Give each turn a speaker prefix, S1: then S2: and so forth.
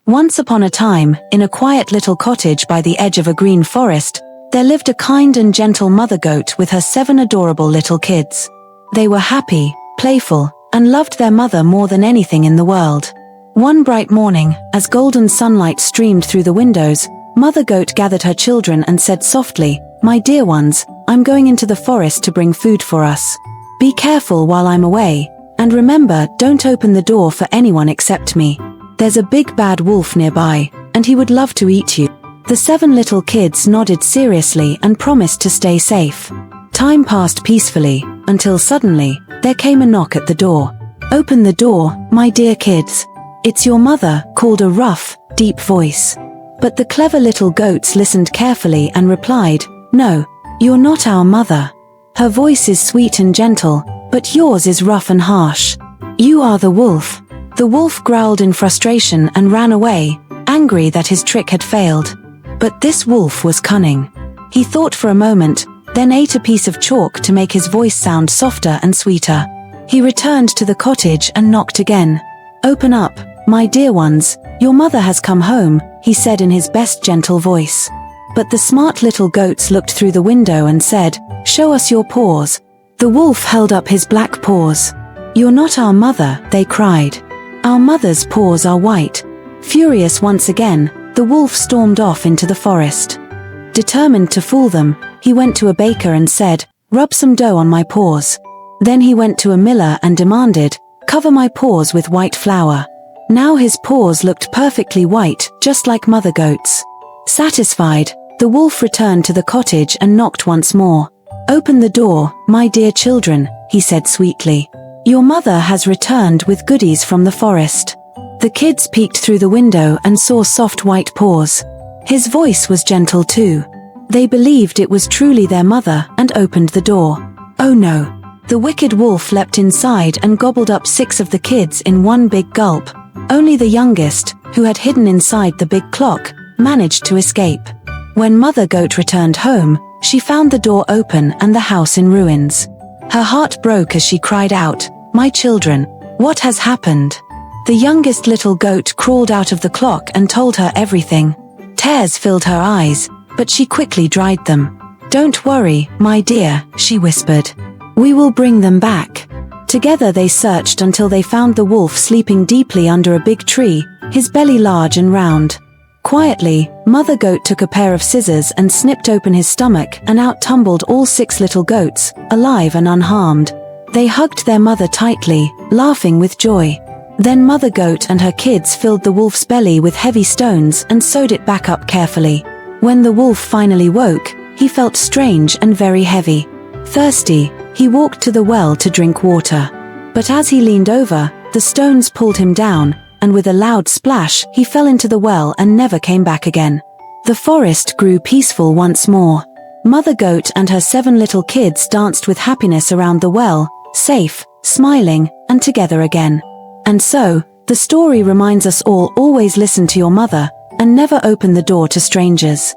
S1: Once upon a time, in a quiet little cottage by the edge of a green forest, there lived a kind and gentle mother goat with her 7 adorable little kids. They were happy, playful, and loved their mother more than anything in the world. One bright morning, as golden sunlight streamed through the windows, Mother Goat gathered her children and said softly, "My dear ones, I'm going into the forest to bring food for us. Be careful while I'm away, and remember, don't open the door for anyone except me. There's a big bad wolf nearby, and he would love to eat you." The 7 little kids nodded seriously and promised to stay safe. Time passed peacefully, until suddenly, there came a knock at the door. "Open the door, my dear kids. It's your mother," called a rough, deep voice. But the clever little goats listened carefully and replied, "No, you're not our mother. Her voice is sweet and gentle, but yours is rough and harsh. You are the wolf." The wolf growled in frustration and ran away, angry that his trick had failed. But this wolf was cunning. He thought for a moment, then ate a piece of chalk to make his voice sound softer and sweeter. He returned to the cottage and knocked again. "Open up, my dear ones, your mother has come home," he said in his best gentle voice. But the smart little goats looked through the window and said, "Show us your paws." The wolf held up his black paws. "You're not our mother," they cried. "Our mother's paws are white." Furious once again, the wolf stormed off into the forest. Determined to fool them, he went to a baker and said, "Rub some dough on my paws." Then he went to a miller and demanded, "Cover my paws with white flour." Now his paws looked perfectly white, just like Mother Goat's. Satisfied, the wolf returned to the cottage and knocked once more. "Open the door, my dear children," he said sweetly. "Your mother has returned with goodies from the forest." The kids peeked through the window and saw soft white paws. His voice was gentle too. They believed it was truly their mother and opened the door. Oh no! The wicked wolf leapt inside and gobbled up 6 of the kids in one big gulp. Only the youngest, who had hidden inside the big clock, managed to escape. When Mother Goat returned home, she found the door open and the house in ruins. Her heart broke as she cried out, "My children, what has happened?" The youngest little goat crawled out of the clock and told her everything. Tears filled her eyes, but she quickly dried them. "Don't worry, my dear," she whispered. "We will bring them back." Together they searched until they found the wolf sleeping deeply under a big tree, his belly large and round. Quietly, Mother Goat took a pair of scissors and snipped open his stomach, and out tumbled all 6 little goats, alive and unharmed. They hugged their mother tightly, laughing with joy. Then Mother Goat and her kids filled the wolf's belly with heavy stones and sewed it back up carefully. When the wolf finally woke, he felt strange and very heavy. Thirsty, he walked to the well to drink water. But as he leaned over, the stones pulled him down, and with a loud splash, he fell into the well and never came back again. The forest grew peaceful once more. Mother Goat and her 7 little kids danced with happiness around the well, safe, smiling, and together again. And so, the story reminds us all, always listen to your mother, and never open the door to strangers.